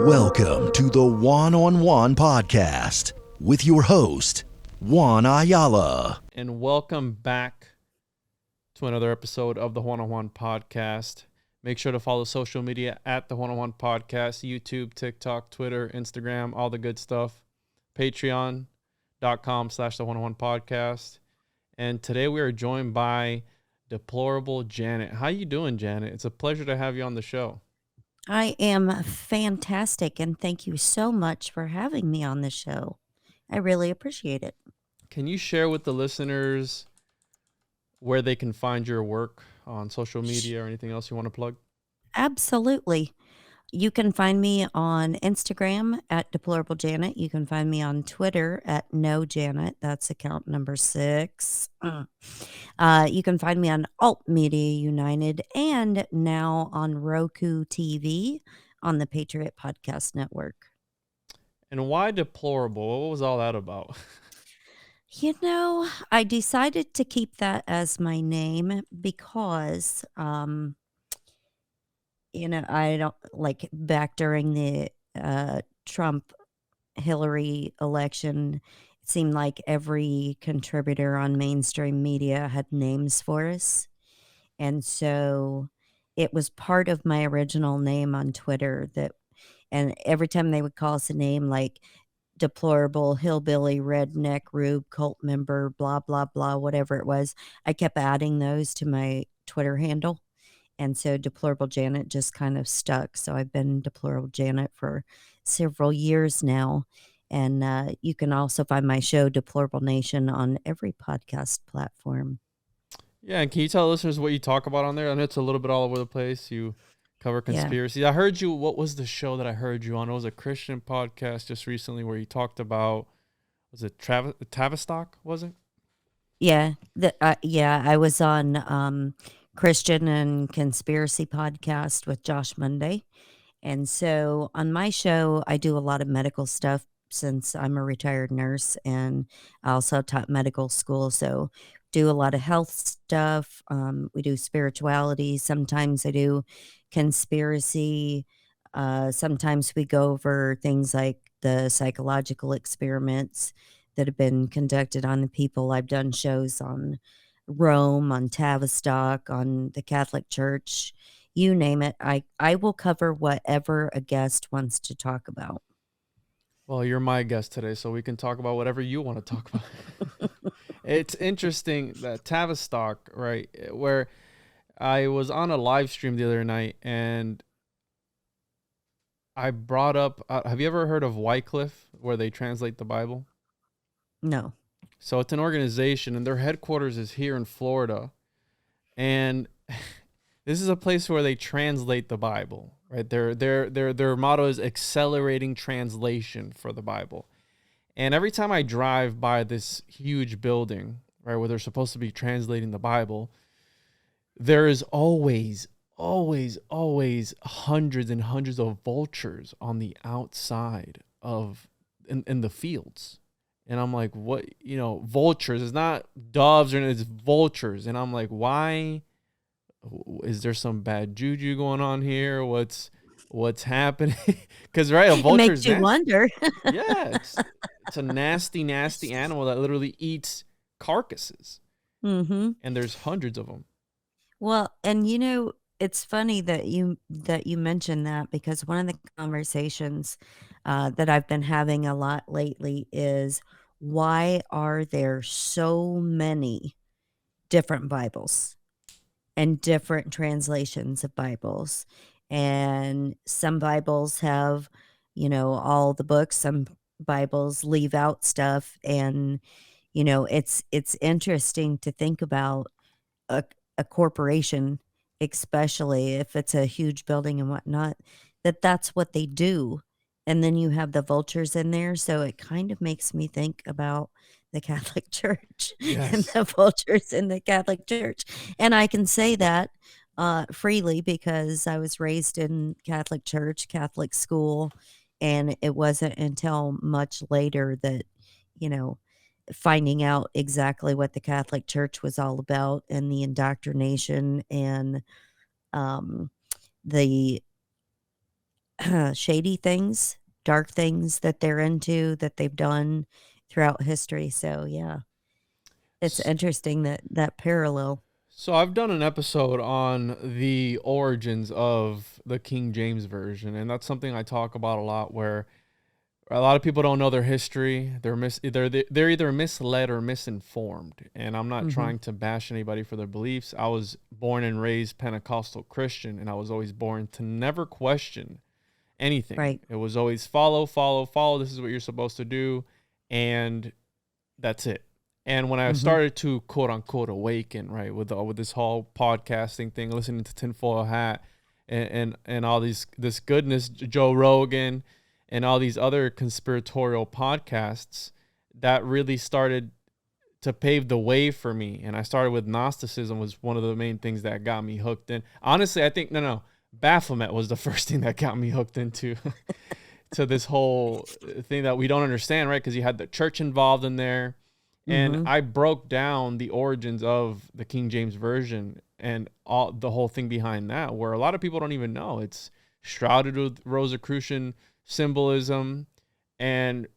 Welcome to the One-on-One podcast with your host, Juan Ayala. And welcome back to another episode of the One-on-One podcast. Make sure to follow social media at the One-on-One podcast, YouTube, TikTok, Twitter, Instagram, all the good stuff. Patreon.com/the One-on-One podcast. And today we are joined by Deplorable Janet. How you doing, Janet? It's a pleasure to have you on the show. I am fantastic, and thank you so much for having me on the show. I really appreciate it. Can you share with the listeners where they can find your work on social media or anything else you want to plug? Absolutely. You can find me on Instagram at Deplorable Janet. You can find me on Twitter at NoJanet. That's account number 6. You can find me on Alt Media United and now on Roku TV on the Patriot Podcast Network. And why Deplorable? What was all that about? You know, I decided to keep that as my name because, I don't like back during the Trump Hillary election, it seemed like every contributor on mainstream media had names for us. And so it was part of my original name on Twitter and every time they would call us a name like deplorable, hillbilly, redneck, rube, cult member, blah, blah, blah, whatever it was, I kept adding those to my Twitter handle. And so Deplorable Janet just kind of stuck. So I've been Deplorable Janet for several years now. And you can also find my show, Deplorable Nation, on every podcast platform. Yeah, and can you tell listeners what you talk about on there? I know it's a little bit all over the place. You cover conspiracy. Yeah. I heard you. What was the show that I heard you on? It was a Christian podcast just recently where you talked about, was it Tavistock, was it? Yeah. I was on Christian and Conspiracy podcast with Josh Monday. And so on my show, I do a lot of medical stuff since I'm a retired nurse and I also taught medical school. So do a lot of health stuff. We do spirituality. Sometimes I do conspiracy. Sometimes we go over things like the psychological experiments that have been conducted on the people. I've done shows on Rome, on Tavistock, on the Catholic Church, you name it. I will cover whatever a guest wants to talk about. Well, you're my guest today, so we can talk about whatever you want to talk about. It's interesting that Tavistock, right, where I was on a live stream the other night and I brought up, have you ever heard of Wycliffe, where they translate the Bible? No. So it's an organization and their headquarters is here in Florida. And this is a place where they translate the Bible, right? Their motto is accelerating translation for the Bible. And every time I drive by this huge building, right, where they're supposed to be translating the Bible, there is always hundreds and hundreds of vultures on the outside in the fields. And I'm like, what, vultures, it's not doves, it's vultures. And I'm like, why? Is there some bad juju going on here? What's happening? Because, right, a vulture makes you wonder. Yeah, it's a nasty, nasty animal that literally eats carcasses. Mm-hmm. And there's hundreds of them. Well, and it's funny that you mentioned that, because one of the conversations that I've been having a lot lately is, why are there so many different Bibles and different translations of Bibles? And some Bibles have, all the books. Some Bibles leave out stuff, and it's interesting to think about a a corporation, especially if it's a huge building and whatnot, that's what they do. And then you have the vultures in there, so it kind of makes me think about the Catholic Church and Yes. the vultures in the Catholic Church. And I can say that freely because I was raised in Catholic church, Catholic school, and it wasn't until much later that, you know, finding out exactly what the Catholic Church was all about and the indoctrination and um, the shady things, dark things that they're into, that they've done throughout history. So, yeah, it's S- interesting that parallel. So I've done an episode on the origins of the King James version, and that's something I talk about a lot. Where a lot of people don't know their history. They're either misled or misinformed. And I'm not Hmm. trying to bash anybody for their beliefs. I was born and raised Pentecostal Christian, and I was always born to never question anything. Right. It was always follow, follow, follow. This is what you're supposed to do, and that's it. And when I Hmm. started to quote unquote awaken, right, with this whole podcasting thing, listening to Tinfoil Hat and all this goodness, Joe Rogan, and all these other conspiratorial podcasts, that really started to pave the way for me. And I started with Gnosticism, was one of the main things that got me hooked in. Honestly, I think no, Baphomet was the first thing that got me hooked into to this whole thing that we don't understand, right? Because you had the church involved in there. And Hmm. I broke down the origins of the King James Version and all the whole thing behind that, where a lot of people don't even know. It's shrouded with Rosicrucian symbolism, and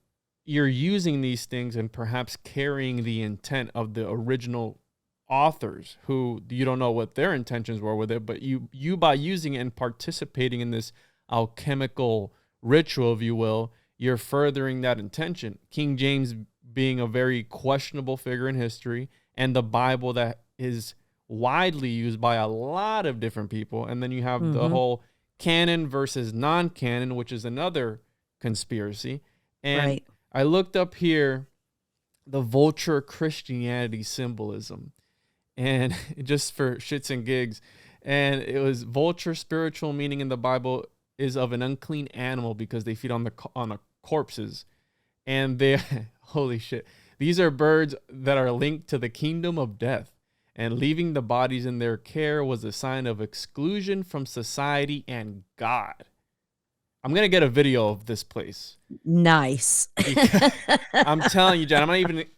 you're using these things and perhaps carrying the intent of the original authors, who you don't know what their intentions were with it, but you by using it and participating in this alchemical ritual, if you will, you're furthering that intention. King James being a very questionable figure in history, and the Bible that is widely used by a lot of different people. And then you have the Hmm. whole canon versus non-canon, which is another conspiracy. And Right. I looked up here the vulture Christianity symbolism, and just for shits and gigs, and it was vulture spiritual meaning in the Bible is of an unclean animal because they feed on the corpses, and they holy shit, these are birds that are linked to the kingdom of death, and leaving the bodies in their care was a sign of exclusion from society and God. I'm gonna get a video of this place Nice. because I'm telling you, Jen,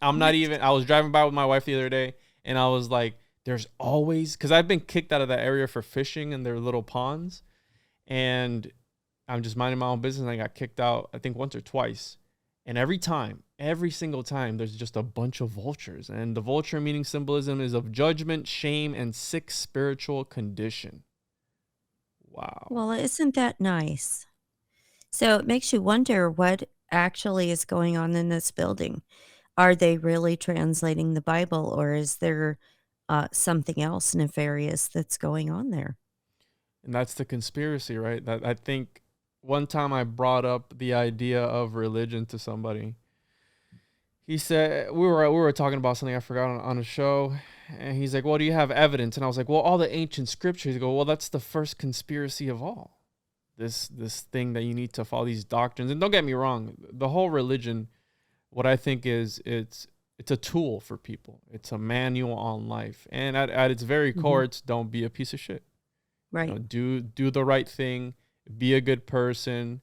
I'm not even I was driving by with my wife the other day, and I was like, there's always, because I've been kicked out of that area for fishing in their little ponds, and I'm just minding my own business, and I got kicked out, I think once or twice. And every single time, there's just a bunch of vultures. And the vulture meaning symbolism is of judgment, shame, and sick spiritual condition. Wow. Well, isn't that nice? So it makes you wonder what actually is going on in this building. Are they really translating the Bible, or is there something else nefarious that's going on there? And that's the conspiracy, right? That I think one time I brought up the idea of religion to somebody. He said we were talking about something I forgot on a show, and he's like, "Well, do you have evidence?" And I was like, "Well, all the ancient scriptures." He go, "Well, that's the first conspiracy of all. This thing that you need to follow these doctrines." And don't get me wrong, the whole religion, what I think is it's a tool for people. It's a manual on life, and at its very Hmm. core, it's don't be a piece of shit. Right. Do the right thing, be a good person.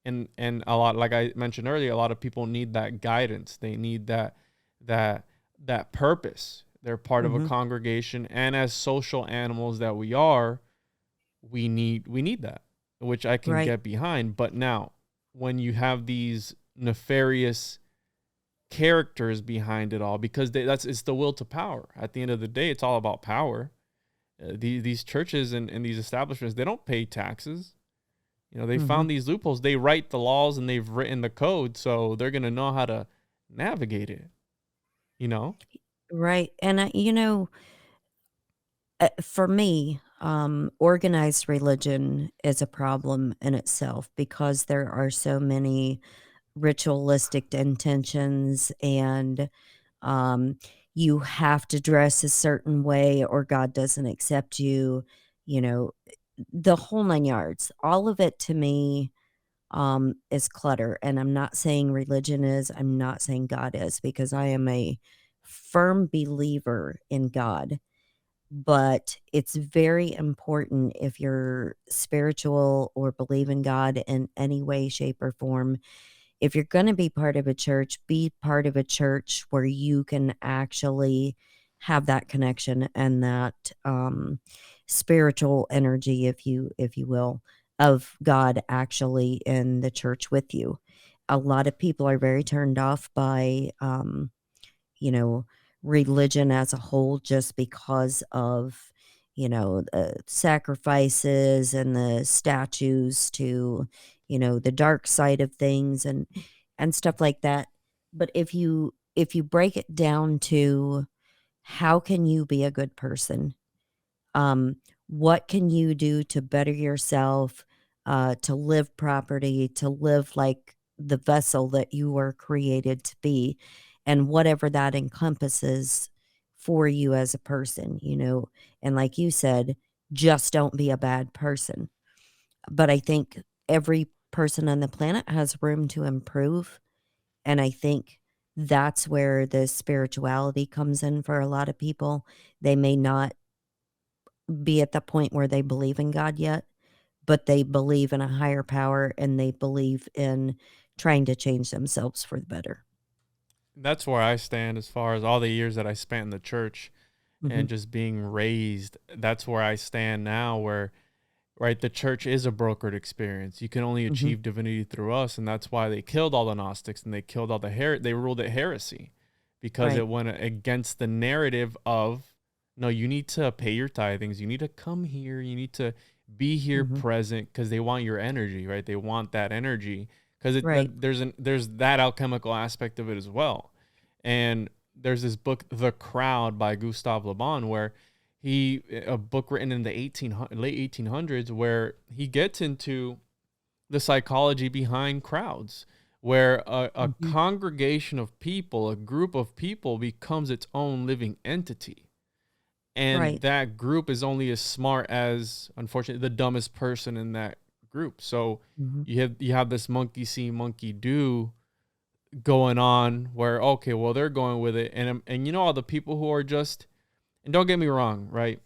And a lot, like I mentioned earlier, a lot of people need that guidance. They need that that purpose. They're part of a Hmm. congregation, and as social animals that we are, we need that, which I can Right. get behind. But now, when you have these nefarious characters behind it all, because that's it's the will to power. At the end of the day, it's all about power. These churches and these establishments, they don't pay taxes. They Hmm. found these loopholes. They write the laws and they've written the code, so they're gonna know how to navigate it. You know. Right. And for me, organized religion is a problem in itself because there are so many ritualistic intentions, and um, you have to dress a certain way or God doesn't accept you, you know, the whole 9 yards. All of it to me is clutter. And I'm not saying religion is, I'm not saying God is, because I am a firm believer in God. But it's very important, if you're spiritual or believe in God in any way, shape, or form, if you're going to be part of a church, be part of a church where you can actually have that connection and that spiritual energy, if you will, of God actually in the church with you. A lot of people are very turned off by you know, religion as a whole, just because of, the sacrifices and the statues to, the dark side of things, and stuff like that. But if you break it down to how can you be a good person, um, what can you do to better yourself, to live property, to live like the vessel that you were created to be, and whatever that encompasses for you as a person. And like you said, just don't be a bad person. But I think every person on the planet has room to improve. And I think that's where the spirituality comes in for a lot of people. They may not be at the point where they believe in God yet, but they believe in a higher power and they believe in trying to change themselves for the better. That's where I stand as far as all the years that I spent in the church Mhm. and just being raised. That's where I stand now, where, right, the church is a brokered experience. You can only Mhm. achieve divinity through us, and that's why they killed all the Gnostics and they killed all they ruled it heresy, because Right. it went against the narrative of, no, you need to pay your tithings, you need to come here, you need to be here Mhm. present, because they want your energy, right? They want that energy, because Right. there's that alchemical aspect of it as well. And there's this book, The Crowd, by Gustave Le Bon, where a book written in the late 1800s, where he gets into the psychology behind crowds, where a Mhm. congregation of people, a group of people, becomes its own living entity. And Right. that group is only as smart as, unfortunately, the dumbest person in that group. So Mhm. you have this monkey see, monkey do going on, where, okay, well, they're going with it. And all the people who are just, and don't get me wrong, right?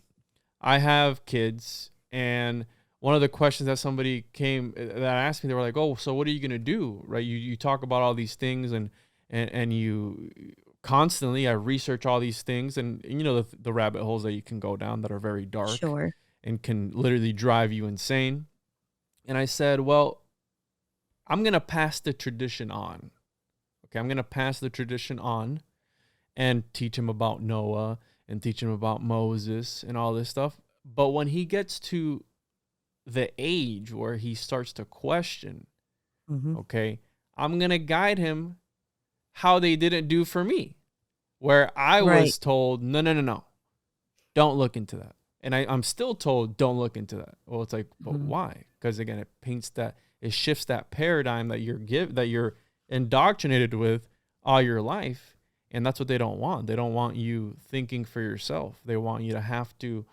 I have kids, and one of the questions that somebody came that asked me, they were like, "Oh, so what are you gonna do?" Right? You talk about all these things, and you constantly, I research all these things, and the rabbit holes that you can go down that are very dark Sure. and can literally drive you insane. And I said, well, I'm gonna pass the tradition on. Okay, I'm gonna pass the tradition on and teach him about Noah and teach him about Moses and all this stuff. But when he gets to the age where he starts to question, Mhm. okay, I'm going to guide him how they didn't do for me, where I Right. was told, no, no, no, no, don't look into that. And I'm still told, don't look into that. Well, it's like, but Mhm. why? Because again, it shifts that paradigm that you're indoctrinated with all your life. And that's what they don't want. They don't want you thinking for yourself. They want you to have to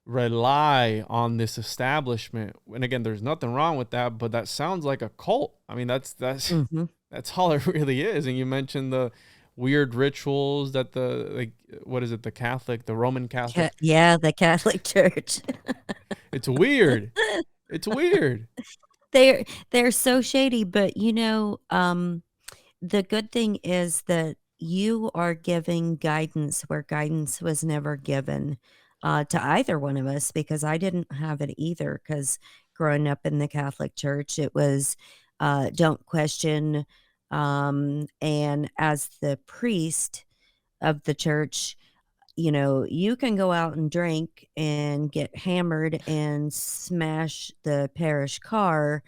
rely on this establishment. And again, there's nothing wrong with that, but that sounds like a cult. I mean, that's Mhm. that's all it really is. And you mentioned the weird rituals that what is it, the Roman Catholic. Yeah, the Catholic Church. It's weird. It's weird. They're so shady, but the good thing is that you are giving guidance where guidance was never given to either one of us, because I didn't have it either. Because growing up in the Catholic Church, it was don't question. And as the priest of the church, you can go out and drink and get hammered and smash the parish car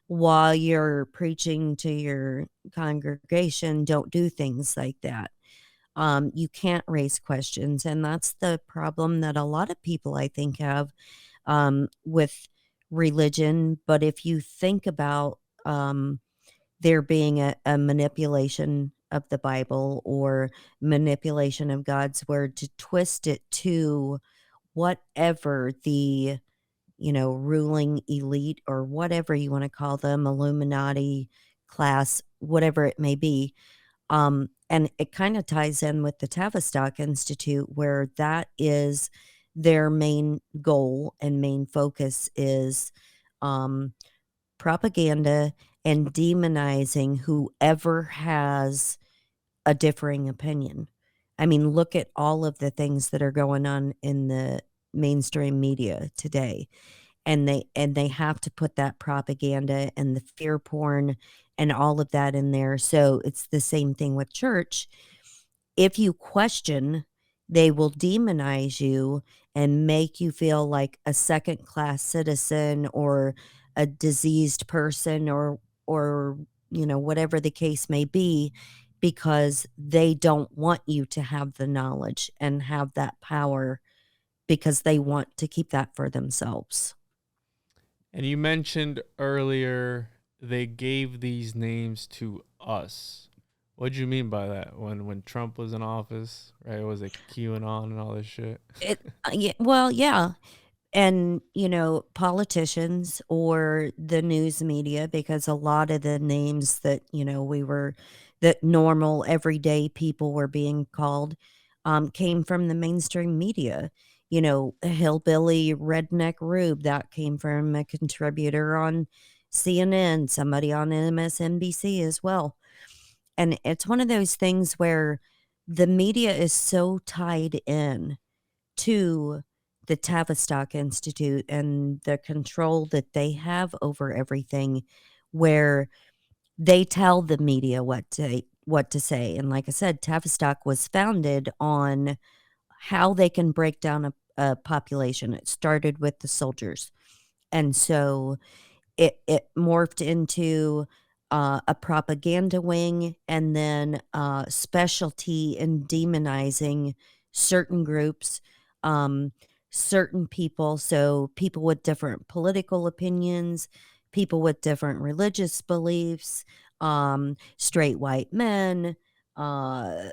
while you're preaching to your congregation. Don't do things like that. You can't raise questions. And that's the problem that a lot of people, I think, have with religion. But if you think about um, there being a manipulation of the Bible or manipulation of God's word to twist it to whatever the, ruling elite or whatever you want to call them, Illuminati class, whatever it may be. And it kind of ties in with the Tavistock Institute, where that is their main goal and main focus is um, propaganda and demonizing whoever has a differing opinion. I mean, look at all of the things that are going on in the mainstream media today. And they have to put that propaganda and the fear porn and all of that in there. So it's the same thing with church. If you question, they will demonize you and make you feel like a second class citizen or a diseased person or whatever the case may be, because they don't want you to have the knowledge and have that power, because they want to keep that for themselves. And you mentioned earlier they gave these names to us. What do you mean by that? When Trump was in office, right? Was it QAnon and all this shit? Yeah. And, politicians or the news media, because a lot of the names that, that normal everyday people were being called, came from the mainstream media. Hillbilly Redneck Rube, that came from a contributor on CNN, somebody on MSNBC as well. And it's one of those things where the media is so tied in to the Tavistock Institute and the control that they have over everything, where they tell the media what to say. And like I said, Tavistock was founded on how they can break down a population. It started with the soldiers. And so it morphed into a propaganda wing, and then specialty in demonizing certain groups, um, certain people. So people with different political opinions, people with different religious beliefs, straight white men, uh,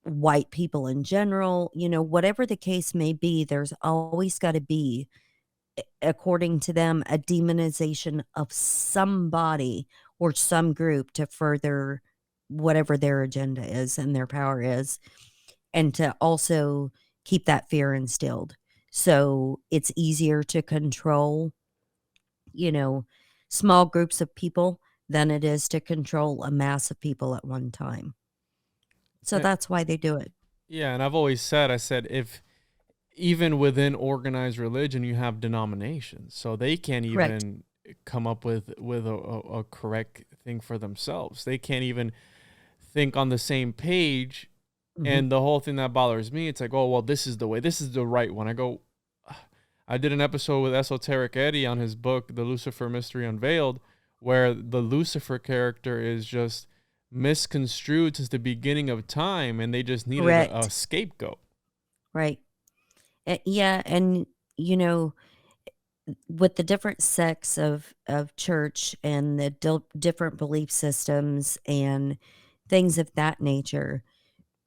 white people in general, whatever the case may be, there's always got to be, according to them, a demonization of somebody or some group to further whatever their agenda is and their power is, and to also keep that fear instilled. So it's easier to control, small groups of people than it is to control a mass of people at one time. So And, that's why they do it. yeah, and I said if even within organized religion you have denominations, so they can't Correct. even come up with a correct thing for themselves. They can't even think on the same page. Mhm. And the whole thing that bothers me, it's like, oh, well, this is the way, this is the right one. I go, I did an episode with Esoteric Eddie on his book, The Lucifer Mystery Unveiled, where the Lucifer character is just misconstrued since the beginning of time, and they just needed a Correct. scapegoat. Right. Yeah, and with the different sects of church and the different belief systems and things of that nature,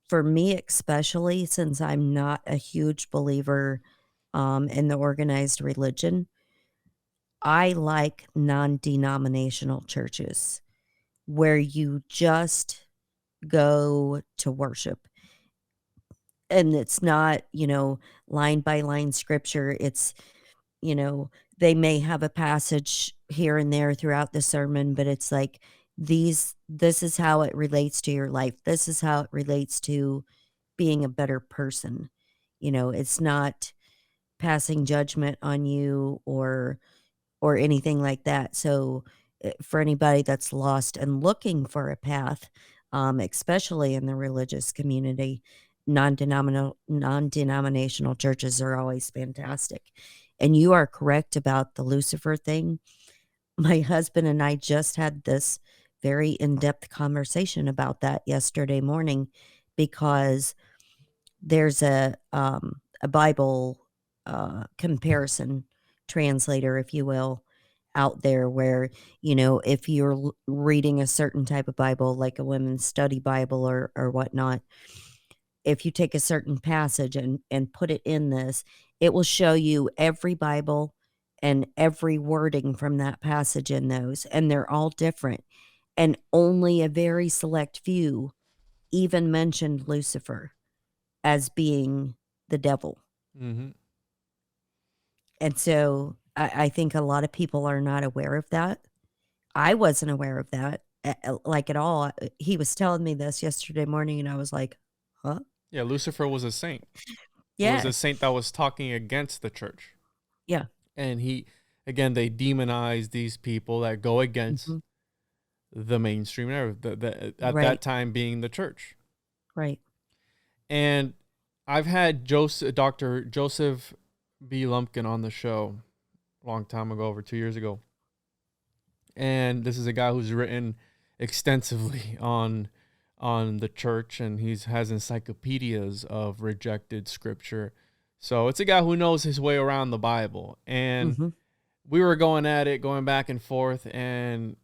for me especially, since I'm not a huge believer in the organized religion, I like non-denominational churches where you just go to worship. And it's not, line by line scripture. It's, you know, they may have a passage here and there throughout the sermon, but it's like this is how it relates to your life. This is how it relates to being a better person. It's not passing judgment on you or anything like that. So for anybody that's lost and looking for a path, especially in the religious community, non-denominational churches are always fantastic. And you are correct about the Lucifer thing. My husband and I just had this very in-depth conversation about that yesterday morning, because there's a Bible comparison translator, if you will, out there where, you know, if you're reading a certain type of Bible, like a women's study Bible or whatnot, if you take a certain passage and put it in this, it will show you every Bible and every wording from that passage in those, and they're all different. And only a very select few even mentioned Lucifer as being the devil. Mm-hmm. And so I think a lot of people are not aware of that. I wasn't aware of that, like, at all. He was telling me this yesterday morning, and I was like, huh? Yeah, Lucifer was a saint. It was Yeah. a saint that was talking against the church. Yeah. And they demonize these people that go against Mhm. the mainstream narrative, at Right. that time being the church. Right. And I've had Dr. Joseph B. Lumpkin on the show a long time ago, over 2 years ago. And this is a guy who's written extensively on the church, and has encyclopedias of rejected scripture. So it's a guy who knows his way around the Bible. And Mhm. we were going back and forth, and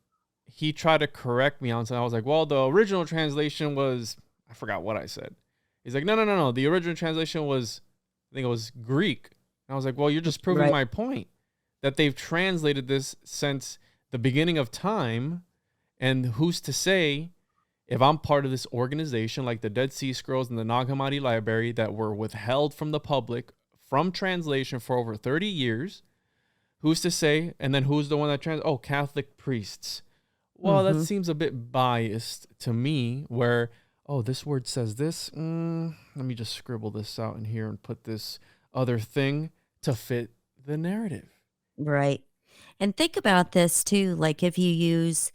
he tried to correct me on something. I was like, well, the original translation was, I forgot what I said. He's like, no. The original translation was, I think it was Greek. And I was like, well, you're just proving Right. my point that they've translated this since the beginning of time. And who's to say, if I'm part of this organization like the Dead Sea Scrolls and the Nag Hammadi Library that were withheld from the public from translation for over 30 years, who's to say? And then who's the one that Oh, Catholic priests. Well, that Mhm. seems a bit biased to me, where, oh, this word says this. Let me just scribble this out in here and put this other thing to fit the narrative. Right. And think about this too, like if you use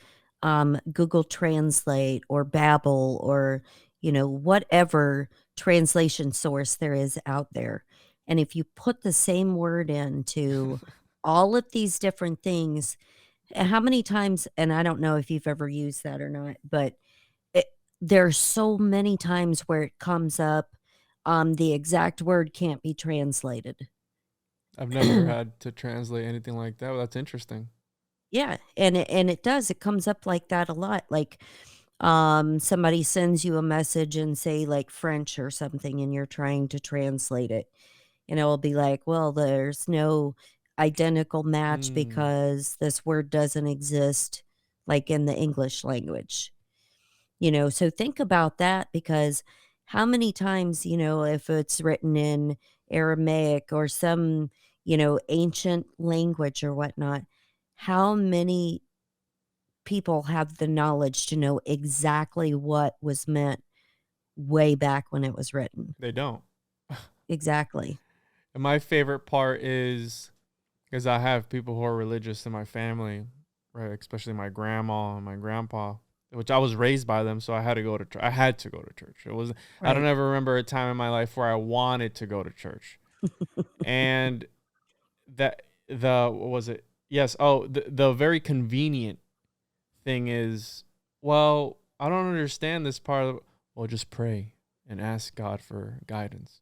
Google Translate or Babbel or, you know, whatever translation source there is out there. And if you put the same word into all of these different things, how many times, and I don't know if you've ever used that or not, but it, there's so many times where it comes up, the exact word can't be translated. I've never had to translate anything like that. Well, that's interesting. Yeah, and it does. It comes up like that a lot. Like, somebody sends you a message and say like French or something, and you're trying to translate it, and it'll be like, well, there's no identical match Mm, because this word doesn't exist, like in the English language. You know, so think about that, because how many times, you know, if it's written in Aramaic or some, you know, ancient language or whatnot, how many people have the knowledge to know exactly what was meant way back when it was written? they don't. Exactly. And my favorite part is, because I have people who are religious in my family, right? Especially my grandma and my grandpa, which I was raised by them, so I had to go to church. I had to go to church. It was I don't Right. ever remember a time in my life where I wanted to go to church. And that the what was it? Yes. Oh, the very convenient thing is, well, I don't understand this part of. Well, just pray and ask God for guidance.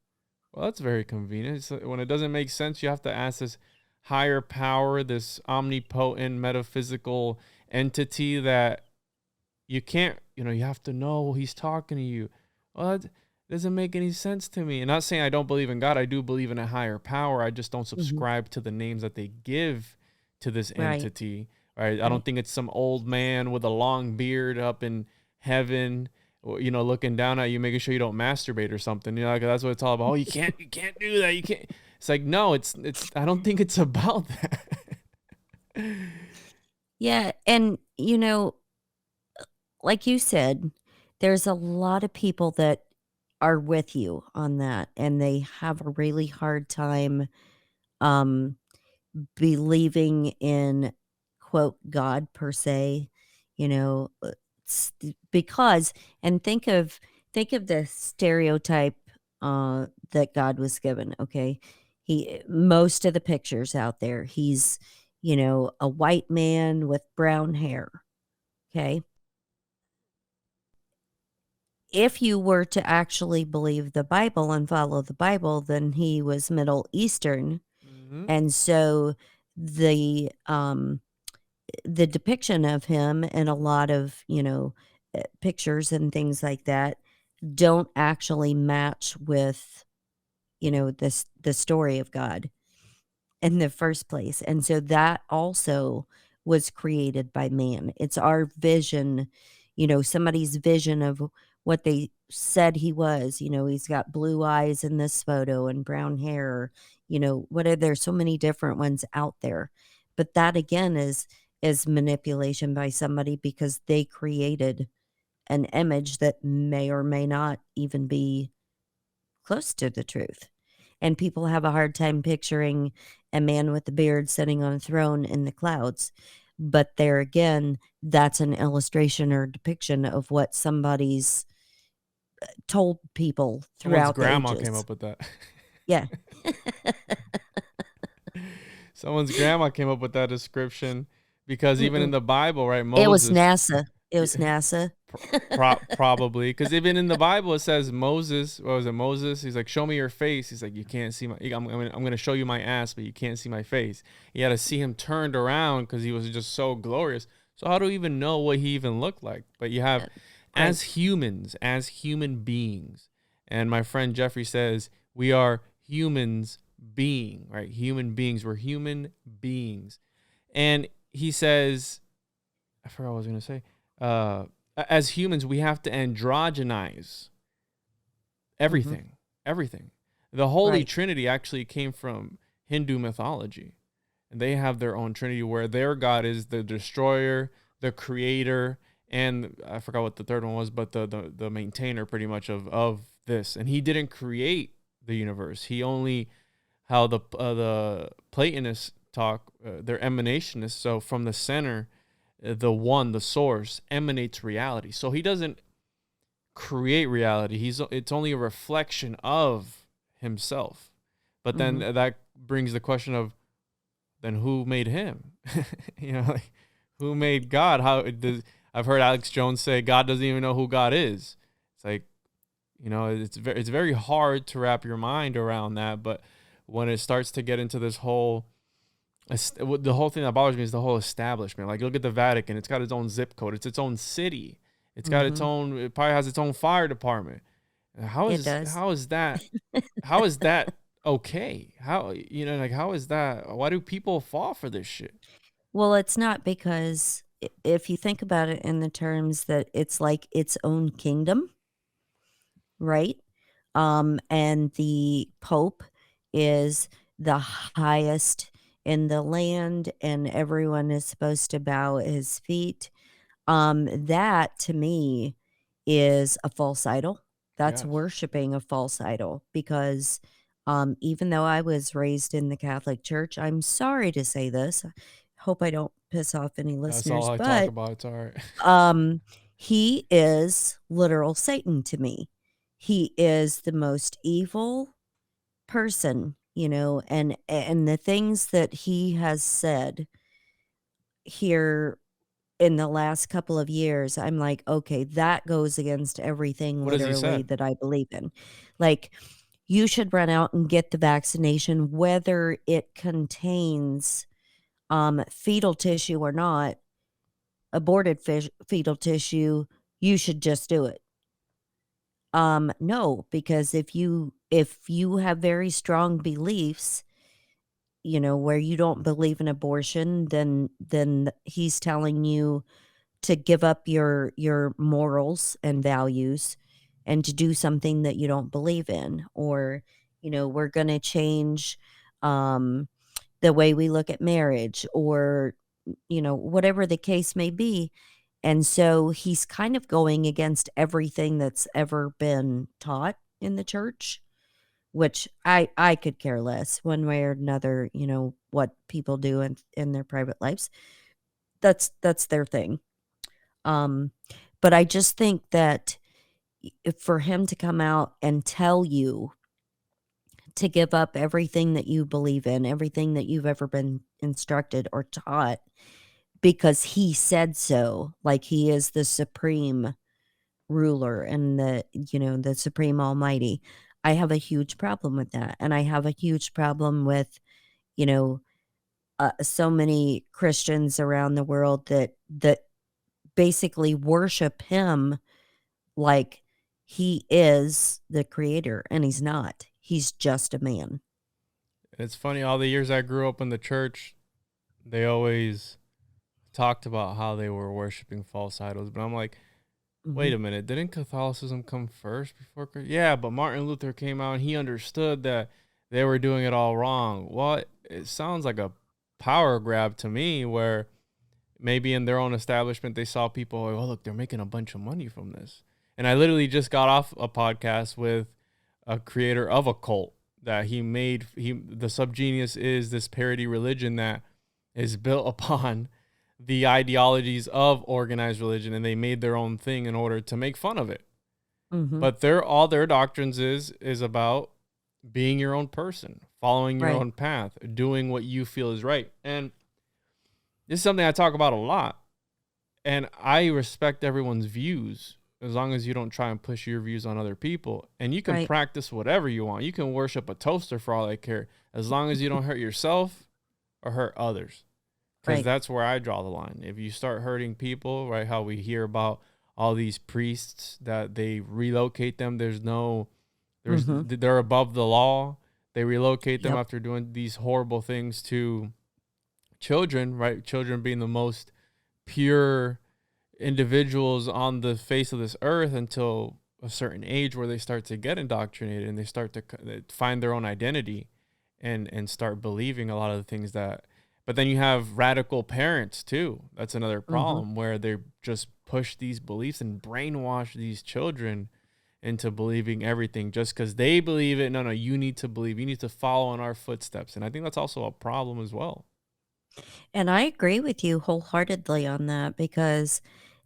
Well, that's very convenient. When it doesn't make sense, you have to ask this higher power, this omnipotent metaphysical entity that you can't, you have to know he's talking to you. Well, that doesn't make any sense to me. And not saying I don't believe in God. I do believe in a higher power. I just don't Mhm. subscribe to the names that they give to this Right. entity. Right? I don't Right. think it's some old man with a long beard up in heaven, looking down at you, making sure you don't masturbate or something. Like, that's what it's all about. Oh, you can't do that. You can't. It's like, no, it's. I don't think it's about that. Yeah, and you know, like you said, there's a lot of people that are with you on that, and they have a really hard time um believing in, quote, God per se, you know, because, and think of the stereotype that God was given, okay? Most of the pictures out there, he's, you know, a white man with brown hair, okay? If you were to actually believe the Bible and follow the Bible, then he was Middle Eastern. Hmm. And so the the depiction of him in a lot of, pictures and things like that don't actually match with, the story of God in the first place. And so that also was created by man. It's our vision, somebody's vision of what they said he was. He's got blue eyes in this photo and brown hair, whatever. There's so many different ones out there. But that again is manipulation by somebody because they created an image that may or may not even be close to the truth. And people have a hard time picturing a man with a beard sitting on a throne in the clouds. But there again, that's an illustration or depiction of what somebody's told people Someone's throughout the grandma came ages. up with that. Yeah. Someone's grandma came up with that description because even in Mm-mm. the Bible, right? It was Moses, NASA. It was NASA. probably because even in the Bible it says Moses. What was it? Moses. He's like, "Show me your face." He's like, "You can't see my. I'm going to show you my ass, but you can't see my face." You had to see him turned around because he was just so glorious. So how do we even know what he even looked like? But you have, as humans, as human beings, and my friend Jeffrey says we are humans being, right? Human beings. We're human beings, and he says, I forgot what I was going to say. As humans, we have to androgynize everything. Everything. The Holy Trinity actually came from Hindu mythology. And they have their own Trinity where their God is the destroyer, the creator, and I forgot what the third one was, but the maintainer pretty much of this. And he didn't create the universe. He only, how the Platonists talk, they're emanationists. So from the center, the one, the source, emanates reality. So he doesn't create reality. It's only a reflection of himself. But then that brings the question of, then who made him? Like, who made God? I've heard Alex Jones say God doesn't even know who God is. It's like, it's very hard to wrap your mind around that. But when it starts to get into this whole, the whole thing that bothers me is the whole establishment. Like, look at the Vatican. It's got its own zip code. It's its own city. It's got its own, it probably has its own fire department. How is that okay? How is that? Why do people fall for this shit? Well, it's not, because if you think about it in the terms that it's like its own kingdom, right? And the Pope is the highest in the land, and everyone is supposed to bow at his feet. That to me is a false idol. That's Yes. worshiping a false idol, because even though I was raised in the Catholic Church, I'm sorry to say this. I hope I don't piss off any That's listeners, all I talk but about. It's all right. he is literal Satan to me. He is the most evil person, and the things that he has said here in the last couple of years, I'm like, okay, that goes against everything What has he literally said? that I believe in. Like, you should run out and get the vaccination, whether it contains fetal tissue or not, aborted fetal tissue. You should just do it. No, because if you have very strong beliefs, where you don't believe in abortion, then he's telling you to give up your morals and values and to do something that you don't believe in. Or, we're going to change the way we look at marriage, or, whatever the case may be. And so he's kind of going against everything that's ever been taught in the church, which I could care less one way or another, what people do in their private lives. That's their thing. But I just think that for him to come out and tell you to give up everything that you believe in, everything that you've ever been instructed or taught, because he said so, like he is the supreme ruler and the supreme almighty. I have a huge problem with that. And I have a huge problem with, you know, so many Christians around the world that basically worship him like he is the creator, and he's not. He's just a man. It's funny, all the years I grew up in the church, they always talked about how they were worshiping false idols. But I'm like, wait a minute, didn't Catholicism come first before Christ? Yeah, but Martin Luther came out and he understood that they were doing it all wrong. Well, it sounds like a power grab to me, where maybe in their own establishment they saw people, oh, look, they're making a bunch of money from this. And I literally just got off a podcast with a creator of a cult that the Subgenius is this parody religion that is built upon the ideologies of organized religion, and they made their own thing in order to make fun of it. But all their doctrines is about being your own person, following your own path, doing what you feel is right. And this is something I talk about a lot. And I respect everyone's views as long as you don't try and push your views on other people. And you can practice whatever you want. You can worship a toaster for all I care, as long as you don't hurt yourself or hurt others. Because that's where I draw the line. If you start hurting people, right, how we hear about all these priests that they relocate them, they're above the law. They relocate them after doing these horrible things to children, right? Children being the most pure individuals on the face of this earth until a certain age, where they start to get indoctrinated and they start to find their own identity and start believing a lot of the things that. But then you have radical parents too. That's another problem, where they just push these beliefs and brainwash these children into believing everything just because they believe it. No, you need to believe. You need to follow in our footsteps. And I think that's also a problem as well. And I agree with you wholeheartedly on that, because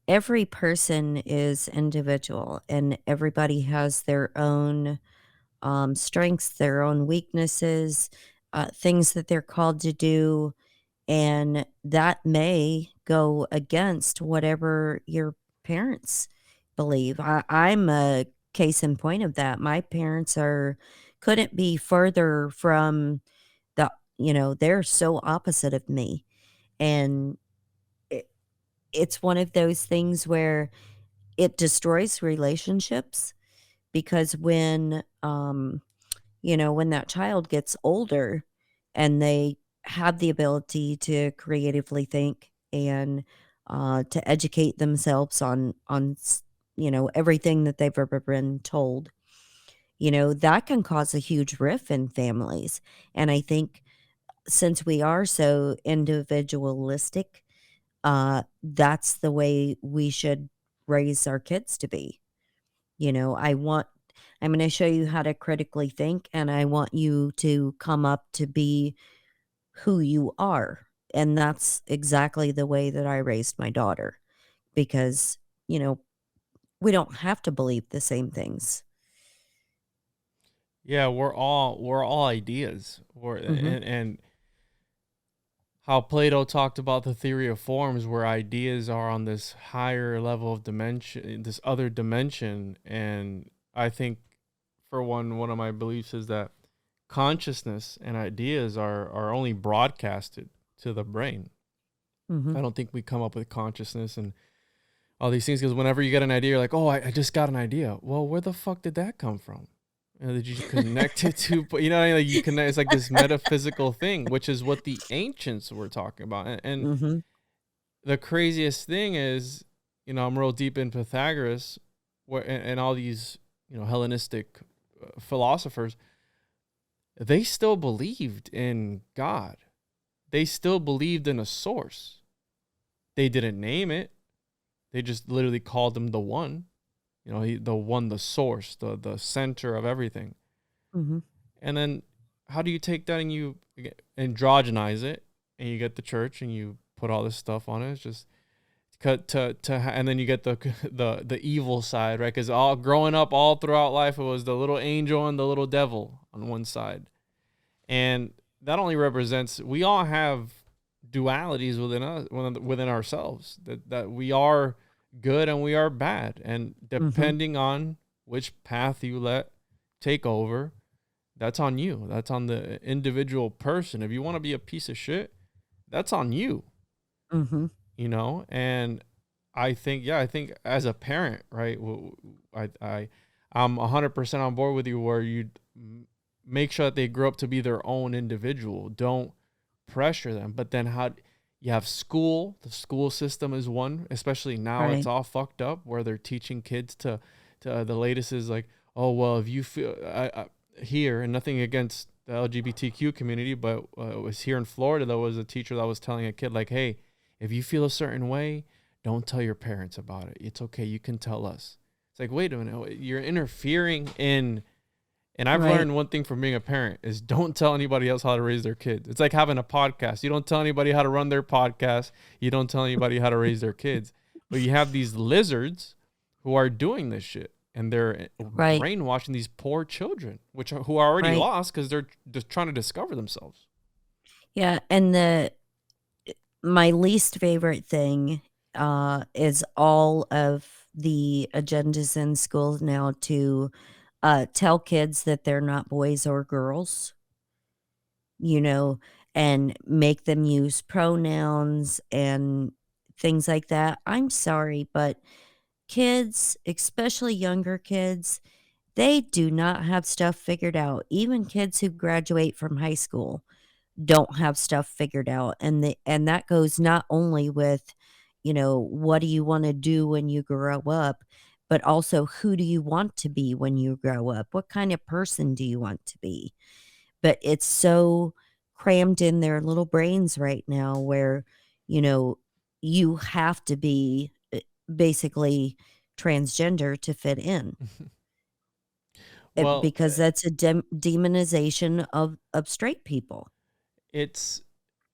every person is individual and everybody has their own strengths, their own weaknesses, things that they're called to do. And that may go against whatever your parents believe. I'm a case in point of that. My parents couldn't be further from they're so opposite of me. And it's one of those things where it destroys relationships, because when that child gets older and they have the ability to creatively think and to educate themselves on everything that they've ever been told, that can cause a huge rift in families. And I think since we are so individualistic, that's the way we should raise our kids to be. I'm going to show you how to critically think, and I want you to come up to be who you are. And that's exactly the way that I raised my daughter, because, we don't have to believe the same things. Yeah, we're all ideas. And how Plato talked about the theory of forms, where ideas are on this higher level of dimension, this other dimension. And I think, for one of my beliefs is that consciousness and ideas are only broadcasted to the brain. I don't think we come up with consciousness and all these things, because whenever you get an idea, you're like, oh, I just got an idea. Well, where the fuck did that come from? Did you connect it to, what I mean? Like you connect, it's like this metaphysical thing, which is what the ancients were talking about. And the craziest thing is, I'm real deep in Pythagoras, and all these, Hellenistic philosophers, they still believed in God. They still believed in a source. They didn't name it. They just literally called him the one. The one, the source, the center of everything. And then how do you take that and you androgynize it, and you get the church and you put all this stuff on it? It's just and then you get the evil side, right? Because all growing up, all throughout life, it was the little angel and the little devil on one side, and that only represents, we all have dualities within us, within ourselves, that we are good and we are bad, and depending on which path you let take over, that's on you. That's on the individual person. If you want to be a piece of shit, that's on you, Mm-hmm. and I think, yeah, I think as a parent, right, I'm 100% on board with you where you make sure that they grow up to be their own individual. Don't pressure them. But then how you have school, the school system is one, especially now it's Right. all fucked up where they're teaching kids to the latest is like, oh, well, if you feel here, and nothing against the LGBTQ community, but it was here in Florida, there was a teacher that was telling a kid like, hey, if you feel a certain way, don't tell your parents about it. It's okay. You can tell us. It's like, wait a minute, you're interfering in. And I've Right. learned one thing from being a parent is don't tell anybody else how to raise their kids. It's like having a podcast. You don't tell anybody how to run their podcast. You don't tell anybody how to raise their kids. But you have these lizards who are doing this shit, and they're Right. brainwashing these poor children, who are already Right. lost because they're just trying to discover themselves. Yeah. And my least favorite thing is all of the agendas in schools now to tell kids that they're not boys or girls, and make them use pronouns and things like that. I'm sorry, but kids, especially younger kids, they do not have stuff figured out. Even kids who graduate from high school don't have stuff figured out, and that goes not only with, what do you want to do when you grow up, but also who do you want to be when you grow up? What kind of person do you want to be? But it's so crammed in their little brains right now where, you know, you have to be basically transgender to fit in. Well, Because that's a demonization of straight people. it's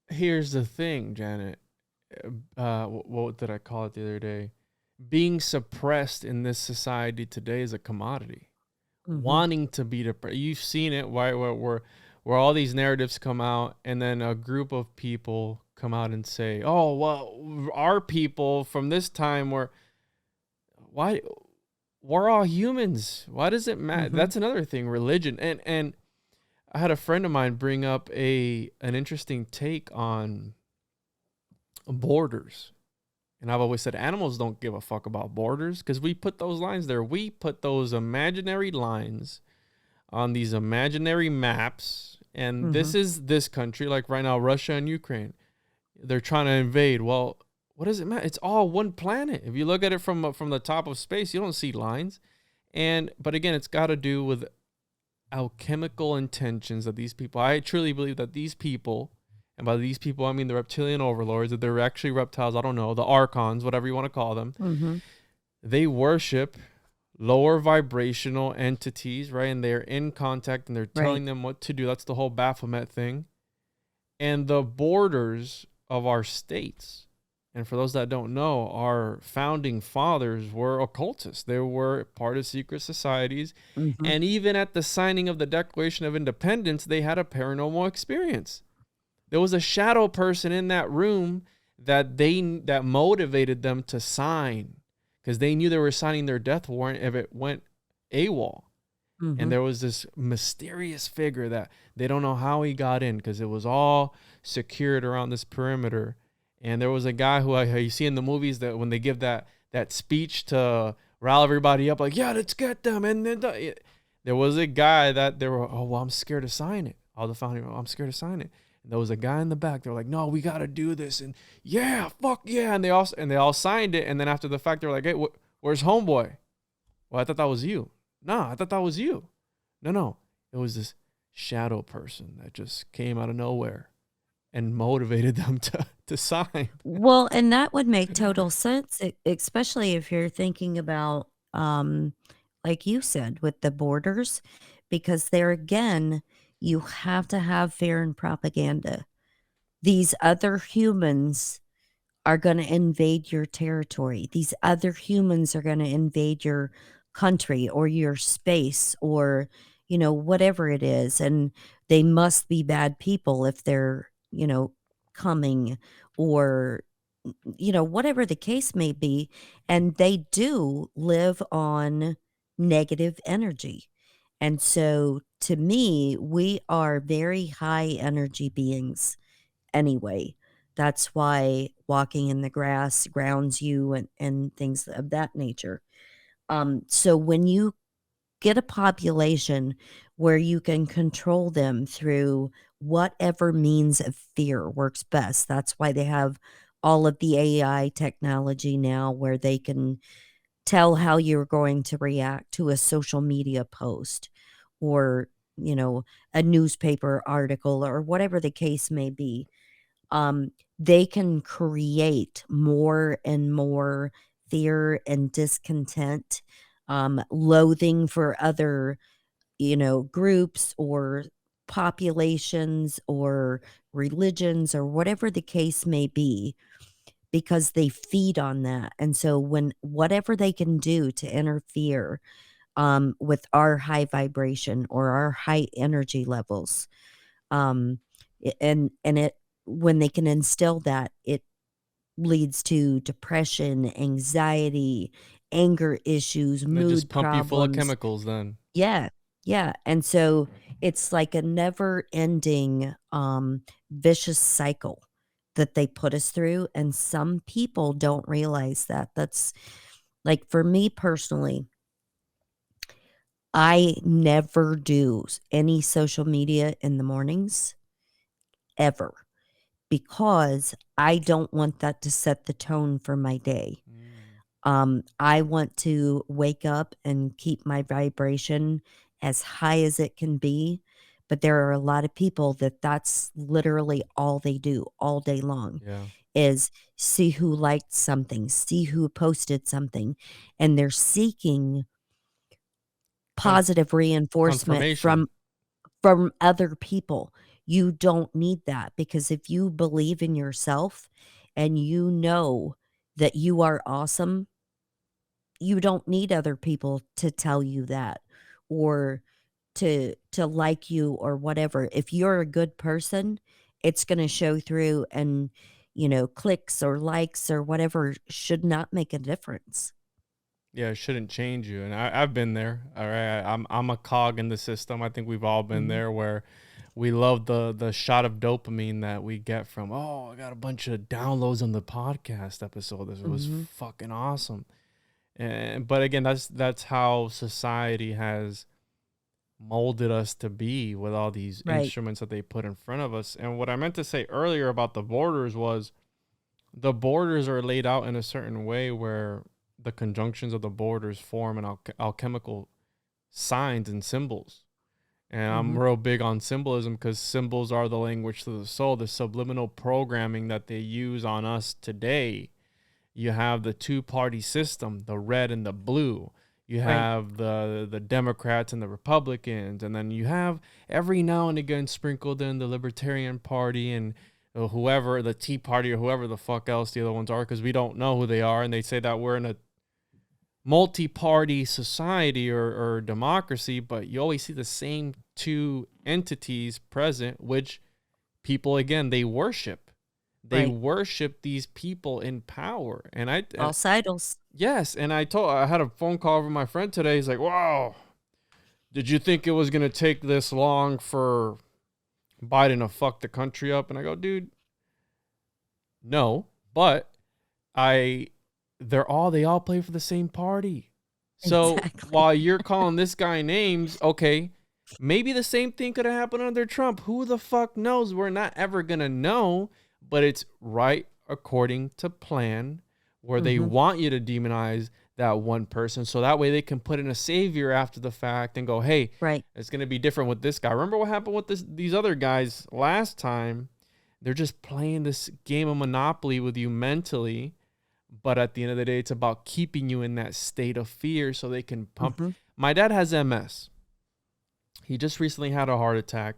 here's the thing, Janet. What did I call it the other day? Being suppressed in this society today is a commodity. Mhm. Wanting to be depressed. You've seen it, right? Where all these narratives come out, and then a group of people come out and say, "Oh, well, our people from this time why we're all humans. Why does it matter?" Mhm. That's another thing. Religion, and I had a friend of mine bring up an interesting take on borders. And I've always said animals don't give a fuck about borders because we put those lines there. We put those imaginary lines on these imaginary maps. And this Mhm. is this country, like right now, Russia and Ukraine. They're trying to invade. Well, what does it matter? It's all one planet. If you look at it from the top of space, you don't see lines. But again, it's got to do with alchemical intentions of these people. I truly believe that these people, and by these people I mean the reptilian overlords, that they're actually reptiles, I don't know, the archons, whatever you want to call them, Mhm. they worship lower vibrational entities, right? And they're in contact and they're Right. telling them what to do. That's the whole Baphomet thing. And the borders of our states, and for those that don't know, our founding fathers were occultists. They were part of secret societies. Mhm. And even at the signing of the Declaration of Independence, they had a paranormal experience. There was a shadow person in that room that motivated them to sign because they knew they were signing their death warrant if it went AWOL. And Mhm. there was this mysterious figure that they don't know how he got in because it was all secured around this perimeter. And there was a guy who you see in the movies that when they give that speech to rile everybody up, like, yeah, let's get them. And then there was a guy that they were, oh, well, I'm scared to sign it. All the founding, oh, I'm scared to sign it. And there was a guy in the back. They were like, no, we got to do this. And yeah, fuck yeah. And they all signed it. And then after the fact, they were like, hey, where's homeboy? Well, I thought that was you. No, I thought that was you. No. It was this shadow person that just came out of nowhere and motivated them to sign. Well, and that would make total sense, especially if you're thinking about, like you said, with the borders, because there again, you have to have fear and propaganda. These other humans are going to invade your territory. These other humans are going to invade your country or your space or, whatever it is. And they must be bad people if they're, coming or, whatever the case may be. And they do live on negative energy. And so to me, we are very high energy beings anyway. That's why walking in the grass grounds you and things of that nature. So when you get a population where you can control them through whatever means of fear works best, that's why they have all of the AI technology now where they can tell how you're going to react to a social media post or, a newspaper article or whatever the case may be. They can create more and more fear and discontent, loathing for other, groups or populations or religions or whatever the case may be, because they feed on that. And so when whatever they can do to interfere with our high vibration or our high energy levels, and it when they can instill that, it leads to depression, anxiety, anger issues, And they just mood pump you full of problems. chemicals then. Yeah. Yeah. And so it's like a never ending vicious cycle that they put us through. And some people don't realize that. That's like for me personally, I never do any social media in the mornings ever, because I don't want that to set the tone for my day. I want to wake up and keep my vibration as high as it can be. But there are a lot of people that's literally all they do all day long Yeah. is see who liked something, see who posted something, and they're seeking positive reinforcement Confirmation. from other people. You don't need that, because if you believe in yourself and you know that you are awesome, you don't need other people to tell you that or to like you or whatever. If you're a good person, it's going to show through, and clicks or likes or whatever should not make a difference. Yeah, it shouldn't change you. And I've been there. All right. I'm a cog in the system. I think we've all been there, where we love the shot of dopamine that we get from, oh, I got a bunch of downloads on the podcast episode. This was fucking awesome. But again, that's how society has molded us to be, with all these Right. instruments that they put in front of us. And what I meant to say earlier about the borders was, the borders are laid out in a certain way where the conjunctions of the borders form an alchemical signs and symbols. And I'm real big on symbolism, because symbols are the language to the soul, the subliminal programming that they use on us today. You have the two-party system, the red and the blue. You have the Democrats and the Republicans. And then you have every now and again sprinkled in the Libertarian Party and whoever, the Tea Party or whoever the fuck else the other ones are, because we don't know who they are. And they say that we're in a multi-party society or democracy, but you always see the same two entities present, which people, again, they worship. They worship these people in power. And False idols. yes, and I had a phone call from my friend today. He's like, wow, did you think it was going to take this long for Biden to fuck the country up? And I go, dude, no, but they all play for the same party. So while you're calling this guy names, okay, maybe the same thing could have happened under Trump. Who the fuck knows? We're not ever going to know, but it's right according to plan, where they want you to demonize that one person. So that way they can put in a savior after the fact and go, hey, it's going to be different with this guy. Remember what happened with these other guys last time? They're just playing this game of Monopoly with you mentally. But at the end of the day, it's about keeping you in that state of fear so they can pump. My dad has MS. He just recently had a heart attack.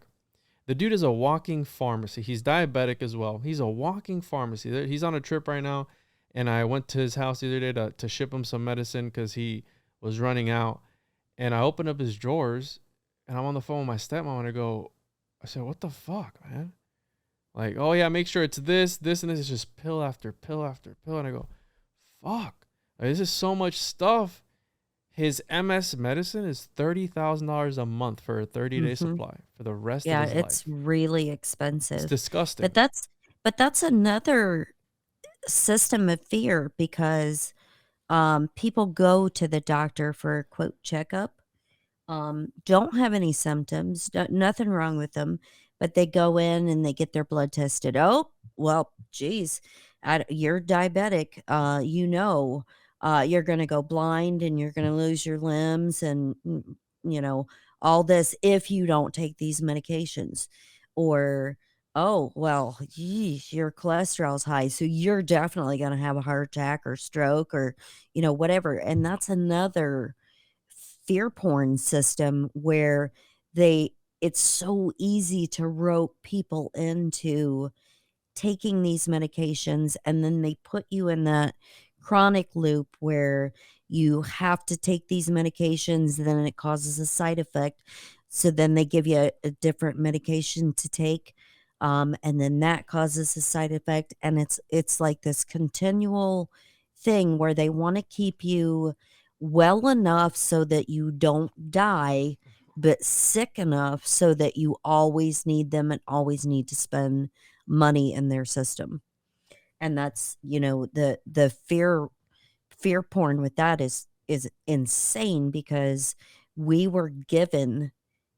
The dude is a walking pharmacy. He's diabetic as well. He's a walking pharmacy. He's on a trip right now. And I went to his house the other day to ship him some medicine because he was running out. And I opened up his drawers, and I'm on the phone with my stepmom, and I said, what the fuck, man? Like, oh yeah, make sure it's this, and this. It's just pill after pill after pill. And I go, fuck, this is so much stuff. His MS medicine is $30,000 a month for a 30-day supply for the rest of his life. Yeah, it's really expensive. It's disgusting. But But that's another system of fear because people go to the doctor for a quote checkup, don't have any symptoms, nothing wrong with them, but they go in and they get their blood tested. Oh, well, geez, you're diabetic. You're going to go blind and you're going to lose your limbs and, you know, all this if you don't take these medications. Or, oh, well, geez, your cholesterol's high. So you're definitely going to have a heart attack or stroke or, whatever. And that's another fear porn system where it's so easy to rope people into taking these medications, and then they put you in that chronic loop where you have to take these medications, then it causes a side effect. So then they give you a different medication to take, and then that causes a side effect, and it's like this continual thing where they want to keep you well enough so that you don't die, but sick enough so that you always need them and always need to spend money in their system. And that's, the fear porn with that is insane because we were given,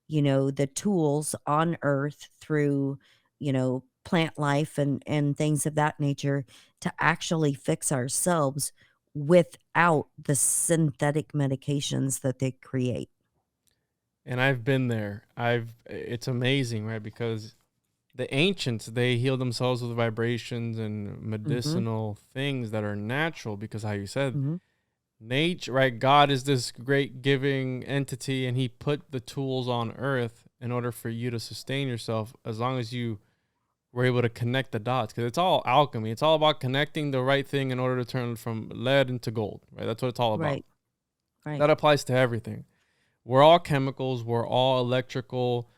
the tools on earth through, plant life and things of that nature to actually fix ourselves without the synthetic medications that they create. And I've been there. It's amazing, right? Because the ancients, they healed themselves with vibrations and medicinal things that are natural because how you said nature, right? God is this great giving entity and he put the tools on earth in order for you to sustain yourself as long as you were able to connect the dots, because it's all alchemy. It's all about connecting the right thing in order to turn from lead into gold, right? That's what it's all about. Right. That applies to everything. We're all chemicals. We're all electrical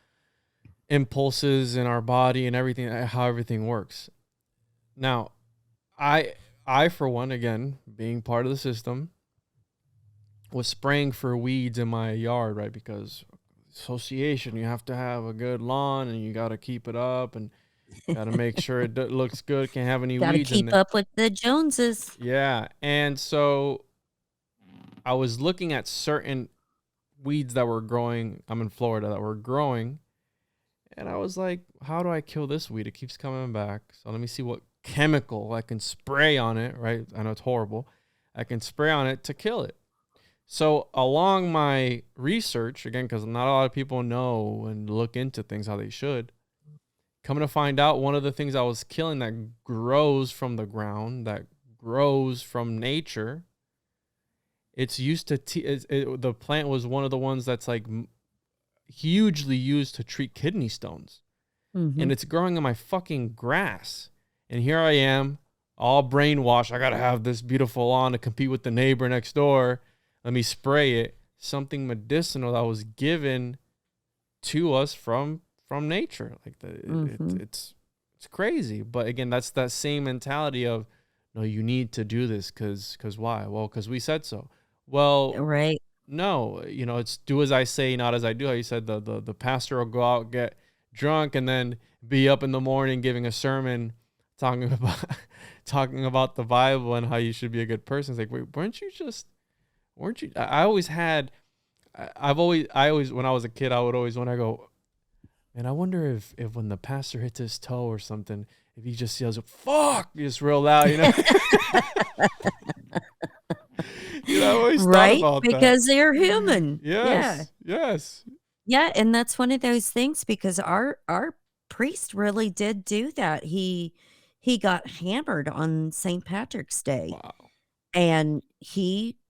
impulses in our body and everything, how everything works. Now, I for one, again, being part of the system, was spraying for weeds in my yard, right? Because association, you have to have a good lawn and you got to keep it up and got to make sure it looks good. Can't have any Gotta weeds in keep there. up with the Joneses. Yeah. And so I was looking at certain weeds that were growing. I'm in Florida, that were growing. And I was like, how do I kill this weed? It keeps coming back. So let me see what chemical I can spray on it, right? I know it's horrible. I can spray on it to kill it. So along my research, again, because not a lot of people know and look into things how they should, coming to find out, one of the things I was killing that grows from the ground, that grows from nature, it's used to, the plant was one of the ones that's like hugely used to treat kidney stones. And it's growing in my fucking grass. And here I am, all brainwashed. I got to have this beautiful lawn to compete with the neighbor next door. Let me spray it. Something medicinal that was given to us from nature. Like it's crazy. But again, that's that same mentality of, no, you need to do this because why? Well, because we said so. Well, Right. no, it's do as I say, not as I do. How you said the pastor will go out, get drunk, and then be up in the morning giving a sermon talking about the Bible and how you should be a good person. It's like, wait, weren't you? I always had, I always, when I was a kid, I would always, when I go, man, I wonder if when the pastor hits his toe or something, if he just yells, fuck, just real loud, I always Right? thought about Because that. they're human. Yes. Yeah. Yes. Yeah, and that's one of those things because our priest really did do that. He got hammered on St. Patrick's Day. Wow. And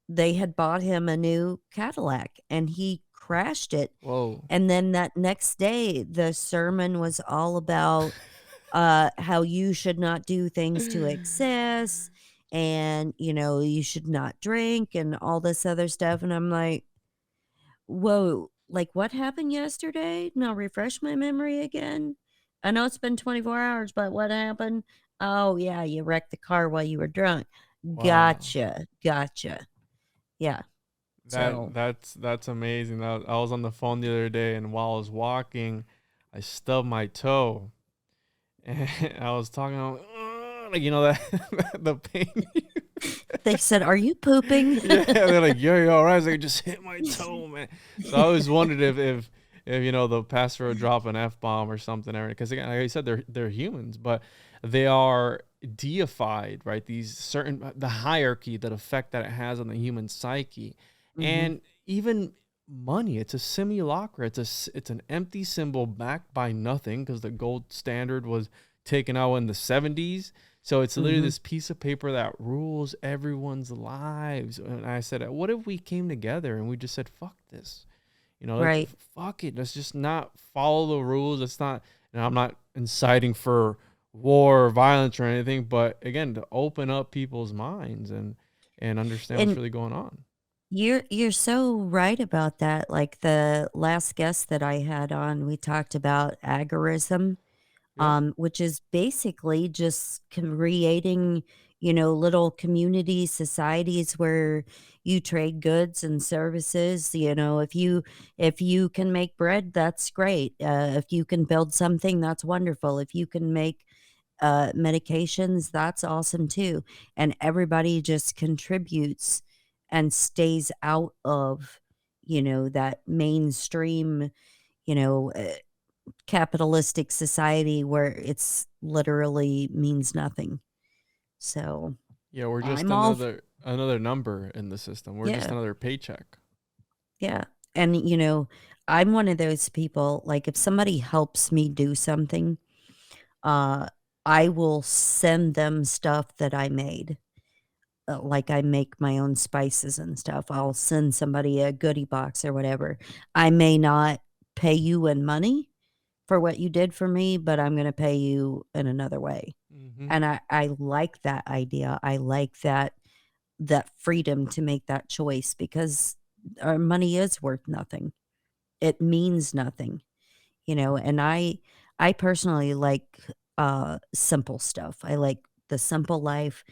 they had bought him a new Cadillac and he crashed it. Whoa. And then that next day the sermon was all about how you should not do things to excess and you should not drink and all this other stuff. And I'm like, whoa, like what happened yesterday? Now refresh my memory again. I know it's been 24 hours, but what happened? Oh yeah, you wrecked the car while you were drunk. Wow. Gotcha. Yeah. So That's amazing. I was on the phone the other day, and while I was walking, I stubbed my toe, And I was talking, I'm like, you know, that the pain. They said, "Are you pooping?" Yeah, they're like, yo, you all right? I was like, just hit my toe, man. So I always wondered if you know, the pastor would drop an F-bomb or something, because again, like I said, they're humans, but they are deified, right? These certain the hierarchy, that effect that it has on the human psyche, Hmm. and even money. It's a simulacra. It's an empty symbol backed by nothing, because the gold standard was taken out in the 70s. So it's literally Hmm. this piece of paper that rules everyone's lives. And I said, what if we came together and we just said, fuck this? You know, Right. fuck it. Let's just not follow the rules. Let's not, I'm not inciting for war or violence or anything, but again, to open up people's minds and understand what's And really going on. you're so right about that. Like the last guest that I had on, we talked about agarism, Yep. which is basically just creating, little community societies where you trade goods and services. If you can make bread, that's great. If you can build something, that's wonderful. If you can make medications, that's awesome too. And everybody just contributes and stays out of, that mainstream, you know, uh, capitalistic society where it's literally means nothing. So Yeah, we're just I'm all, another number in the system. We're just yeah, another paycheck. yeah. And, I'm one of those people, like if somebody helps me do something, uh, I will send them stuff that I made. Like I make my own spices and stuff. I'll send somebody a goodie box or whatever. I may not pay you in money for what you did for me, but I'm going to pay you in another way. Mm-hmm. And I like that idea. I like that freedom to make that choice because our money is worth nothing. It means nothing, and I personally like simple stuff. I like the simple life,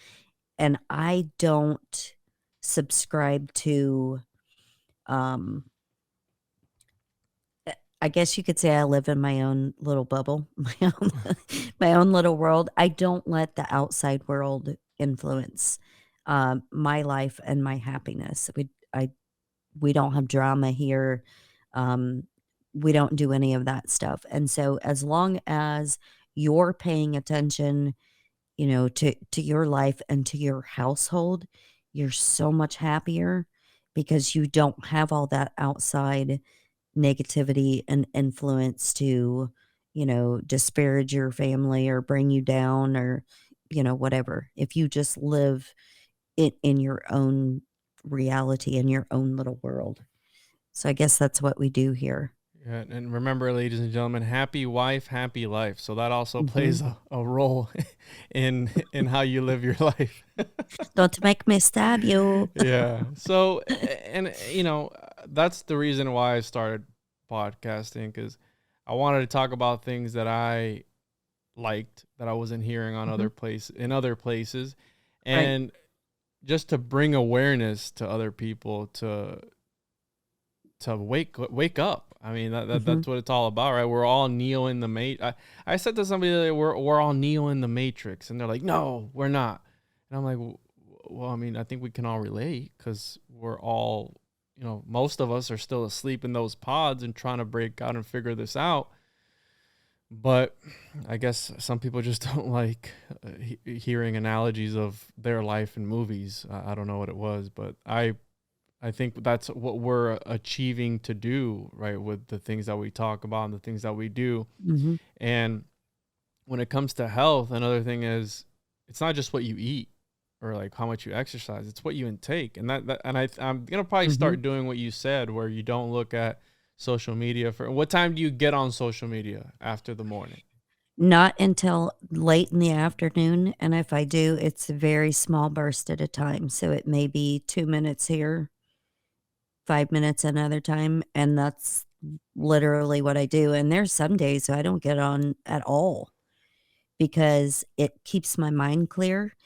and I don't subscribe to um I guess you could say I live in my own little bubble, my own little world. I don't let the outside world influence my life and my happiness. We don't have drama here. Um, we don't do any of that stuff. And so, as long as you're paying attention, to your life and to your household, you're so much happier because you don't have all that outside negativity and influence to, disparage your family or bring you down or, whatever. If you just live it in your own reality, in your own little world. So I guess that's what we do here. Yeah, and remember, ladies and gentlemen, happy wife, happy life. So that also Hmm. plays a role in how you live your life. Don't make me stab you. Yeah. So, and you know, that's the reason why I started podcasting, because I wanted to talk about things that I liked that I wasn't hearing on Hmm. other places, Right. and just to bring awareness to other people to wake up. I mean, Hmm. that's what it's all about, right? We're all Neo in the I said to somebody that we're all Neo in the Matrix, and they're like, no, we're not. And I'm like, well, I mean, I think we can all relate, because we're all, you know, most of us are still asleep in those pods and trying to break out and figure this out. But I guess some people just don't like hearing analogies of their life in movies. I don't know what it was, but I think that's what we're achieving to do, right? With the things that we talk about and the things that we do. Hmm. And when it comes to health, another thing is it's not just what you eat or like how much you exercise, it's what you intake. And I'm going to probably Hmm. start doing what you said, where you don't look at social media for what time do you get on social media after the morning? Not until late in the afternoon. And if I do, it's a very small burst at a time. So it may be 2 minutes here, 5 minutes another time. And that's literally what I do. And there's some days I don't get on at all because it keeps my mind clear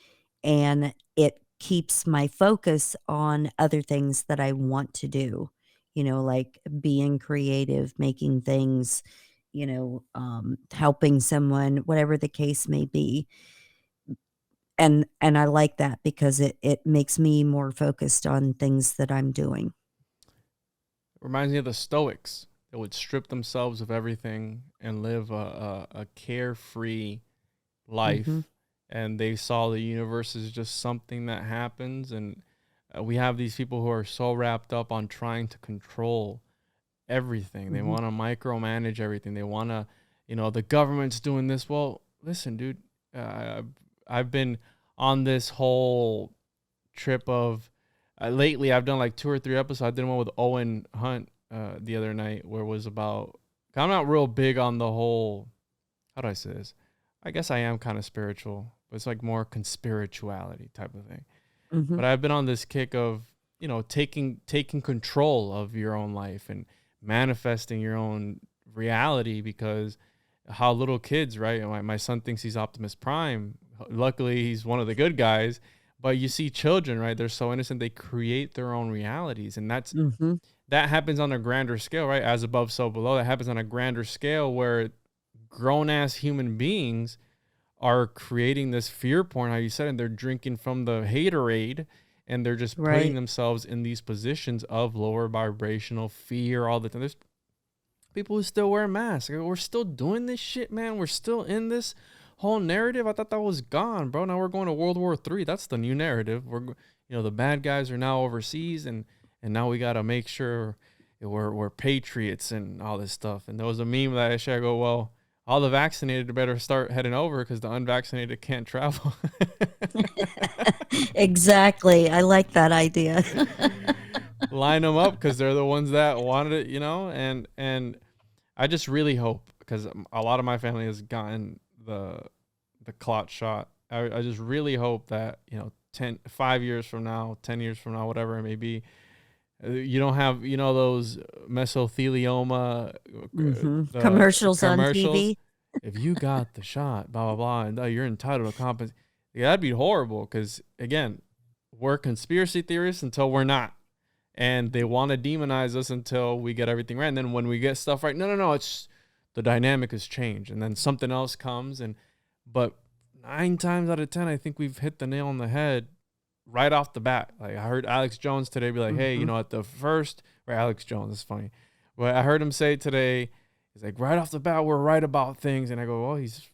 and it keeps my focus on other things that I want to do, like being creative, making things, helping someone, whatever the case may be. And I like that because it makes me more focused on things that I'm doing. Reminds me of the Stoics. They would strip themselves of everything and live a carefree life. Mm-hmm. And they saw the universe as just something that happens. And we have these people who are so wrapped up on trying to control everything. They Mm-hmm. want to micromanage everything. They want to, the government's doing this. Well, listen, dude, I've been on this whole trip of lately. I've done like 2 or 3 episodes. I did one with Owen Hunt the other night where it was about, I'm not real big on the whole, how do I say this? I guess I am kind of spiritual, but it's like more conspirituality type of thing. Mm-hmm. But I've been on this kick of, taking control of your own life and manifesting your own reality, because how little kids, right? My son thinks he's Optimus Prime. Luckily, he's one of the good guys. But you see children, right? They're so innocent. They create their own realities. And that happens on a grander scale, right? As above, so below. That happens on a grander scale where grown-ass human beings are creating this fear porn, how you said, and they're drinking from the haterade, and they're just putting themselves in these positions of lower vibrational fear all the time. There's people who still wear masks. We're still doing this shit, man. We're still in this whole narrative. I thought that was gone, bro. Now we're going to World War III. That's the new narrative. The bad guys are now overseas, and now we got to make sure we're patriots and all this stuff. And there was a meme that I shared. I go, well, all the vaccinated better start heading over because the unvaccinated can't travel. Exactly. I like that idea. Line them up because they're the ones that wanted it, and I just really hope, because a lot of my family has gotten the clot shot. I just really hope that 5 years from now, 10 years from now, whatever it may be, you don't have those mesothelioma commercials on TV. If you got the shot, blah blah blah, and you're entitled to compensate. Yeah, that'd be horrible, because again, we're conspiracy theorists until we're not, and they want to demonize us until we get everything right. And then when we get stuff right, no, it's the dynamic has changed, and then something else comes. But 9 times out of 10, I think we've hit the nail on the head right off the bat. Like, I heard Alex Jones today be like, hey, at the first, or Alex Jones, it's funny, but I heard him say today, he's like, right off the bat, we're right about things. And I go, well, he's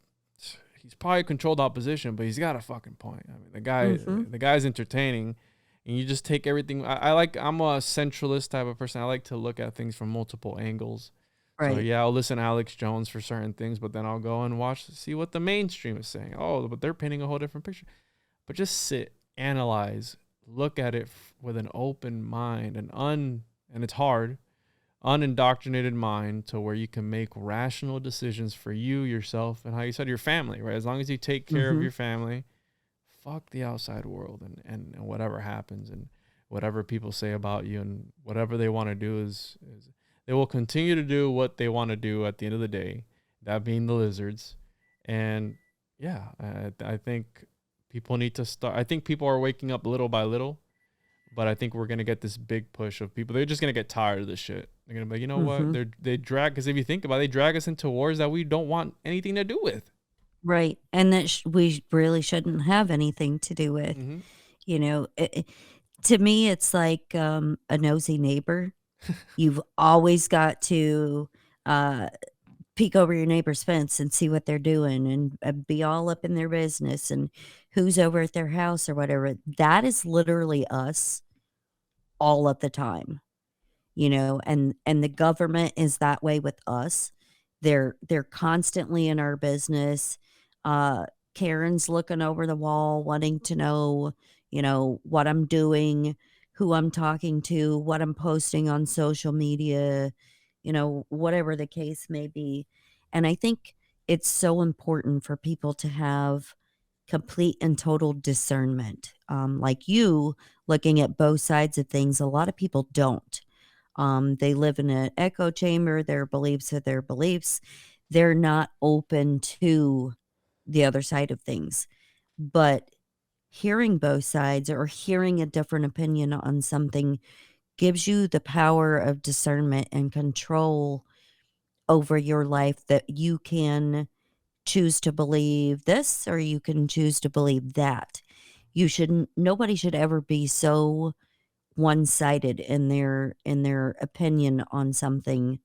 probably controlled opposition, but he's got a fucking point. I mean, the guy's entertaining, and you just take everything. I'm a centralist type of person. I like to look at things from multiple angles. Right. So yeah, I'll listen to Alex Jones for certain things, but then I'll go and see what the mainstream is saying. Oh, but they're painting a whole different picture. But just sit, analyze, look at it with an open mind, and it's hard, unindoctrinated mind, to where you can make rational decisions for you, yourself, and how you said, your family, right? As long as you take care of your family, fuck the outside world and whatever happens and whatever people say about you, and whatever they want to do is they will continue to do what they want to do at the end of the day, that being the lizards. And yeah, I think people need to start. I think people are waking up little by little, but I think we're going to get this big push of people. They're just going to get tired of this shit. They're going to be like, you know what? They drag, because if you think about it, they drag us into wars that we don't want anything to do with. Right. And that we really shouldn't have anything to do with. To me, it's like a nosy neighbor. You've always got to peek over your neighbor's fence and see what they're doing, and be all up in their business and who's over at their house or whatever. That is literally us all of the time, and the government is that way with us. They're constantly in our business. Karen's looking over the wall, wanting to know, what I'm doing, who I'm talking to, what I'm posting on social media, whatever the case may be. And I think it's so important for people to have complete and total discernment. Like you, looking at both sides of things, a lot of people don't. They live in an echo chamber. Their beliefs are their beliefs. They're not open to the other side of things. But hearing both sides, or hearing a different opinion on something, gives you the power of discernment and control over your life that you can choose to believe this or you can choose to believe that. Nobody should ever be so one-sided in their opinion on something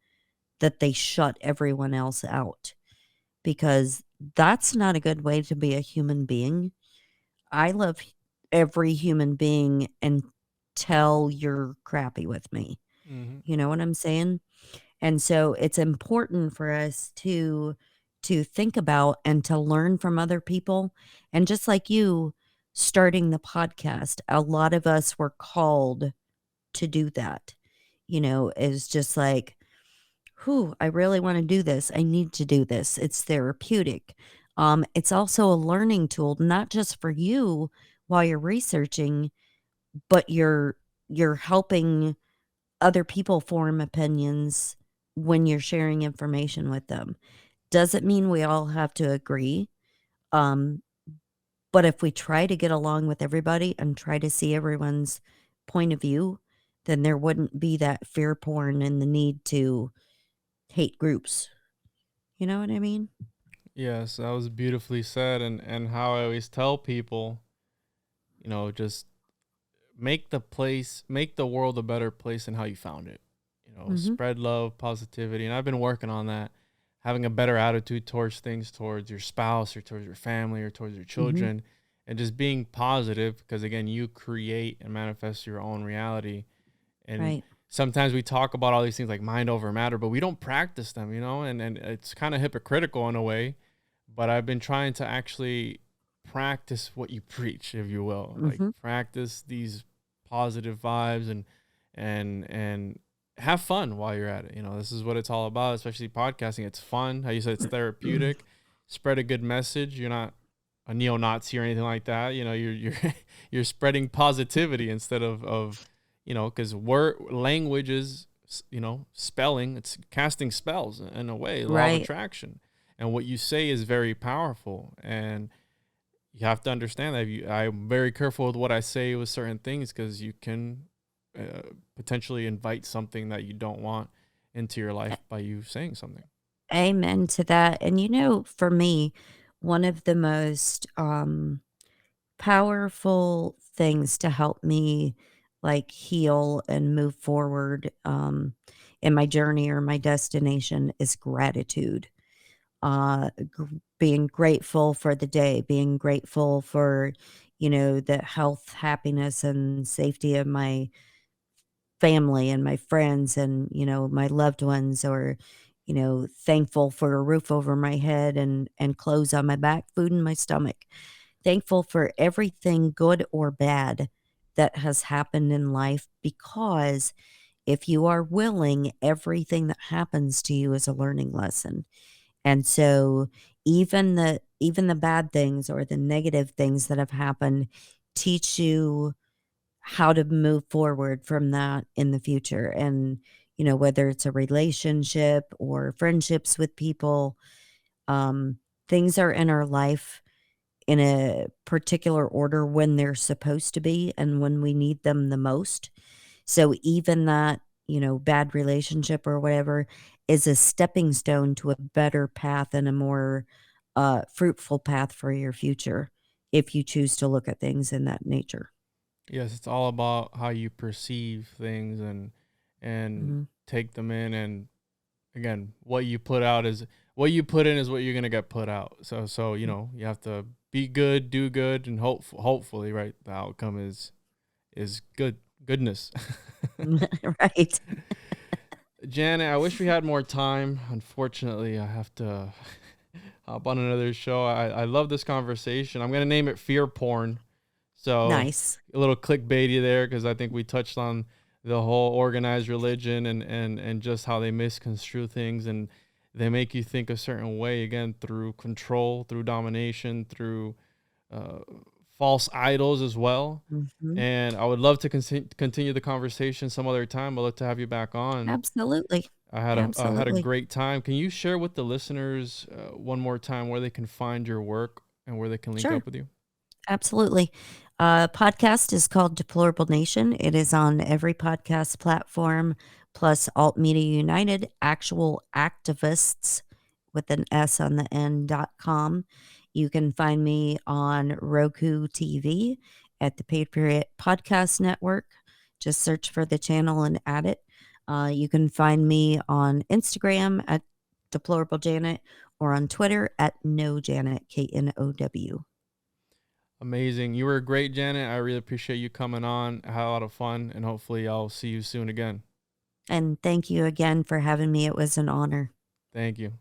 that they shut everyone else out, because that's not a good way to be a human being. I love every human being until you're crappy with me. Hmm. You know what I'm saying? And so it's important for us to think about and to learn from other people. And just like you starting the podcast, a lot of us were called to do that. Is just like, whew, I really want to do this. I need to do this. It's therapeutic. It's also a learning tool, not just for you while you're researching, but you're helping other people form opinions when you're sharing information with them. Doesn't mean we all have to agree. Um, but if we try to get along with everybody and try to see everyone's point of view, then there wouldn't be that fear porn and the need to hate groups. You know what I mean? Yes, that was beautifully said. And how I always tell people, just make the world a better place than how you found it. Mm-hmm. Spread love, positivity. And I've been working on that, having a better attitude towards things, towards your spouse or towards your family or towards your Mm-hmm. children, and just being positive, because again, you create and manifest your own reality. And Right. sometimes we talk about all these things like mind over matter, but we don't practice them, and it's kind of hypocritical in a way. But I've been trying to actually practice what you preach, if you will, like Mm-hmm. practice these positive vibes and have fun while you're at it. This is what it's all about, especially podcasting. It's fun. How you said it's therapeutic. Spread a good message. You're not a neo-Nazi or anything like that. You're you're spreading positivity instead of because word language is spelling. It's casting spells in a way, law of Right. attraction, and what you say is very powerful. And you have to understand that I'm very careful with what I say with certain things, because you can potentially invite something that you don't want into your life by you saying something. Amen to that. And for me, one of the most powerful things to help me like heal and move forward in my journey or my destination is gratitude. Being grateful for the day, being grateful for, the health, happiness, and safety of my family and my friends and, my loved ones, or, thankful for a roof over my head and clothes on my back, food in my stomach. Thankful for everything good or bad that has happened in life, because if you are willing, everything that happens to you is a learning lesson. And so even the bad things or the negative things that have happened teach you how to move forward from that in the future. And whether it's a relationship or friendships with people, um, things are in our life in a particular order when they're supposed to be and when we need them the most. So even that, bad relationship or whatever is a stepping stone to a better path and a more fruitful path for your future if you choose to look at things in that nature. Yes, it's all about how you perceive things and Hmm. take them in. And again, what you put in is what you're gonna get put out. So you have to be good, do good, and hopefully, right, the outcome is goodness. Right. Janet, I wish we had more time. Unfortunately, I have to hop on another show. I love this conversation. I'm gonna name it fear porn. So Nice. a little clickbaity there, because I think we touched on the whole organized religion and just how they misconstrue things, and they make you think a certain way, again, through control, through domination, through uh, false idols as well. Hmm. And I would love to continue the conversation some other time. I'd love to have you back on. Absolutely. I had a Absolutely. great time. Can you share with the listeners one more time where they can find your work and where they can link Sure. up with you? Absolutely. Podcast is called Deplorable Nation. It is on every podcast platform plus Alt Media United, actual activists with an S on the end.com. You can find me on Roku TV at the Patriot Podcast Network. Just search for the channel and add it. You can find me on Instagram at Deplorable Janet or on Twitter at No Janet, KNOW. Amazing. You were great, Janet. I really appreciate you coming on. I had a lot of fun, and hopefully I'll see you soon again. And thank you again for having me. It was an honor. Thank you.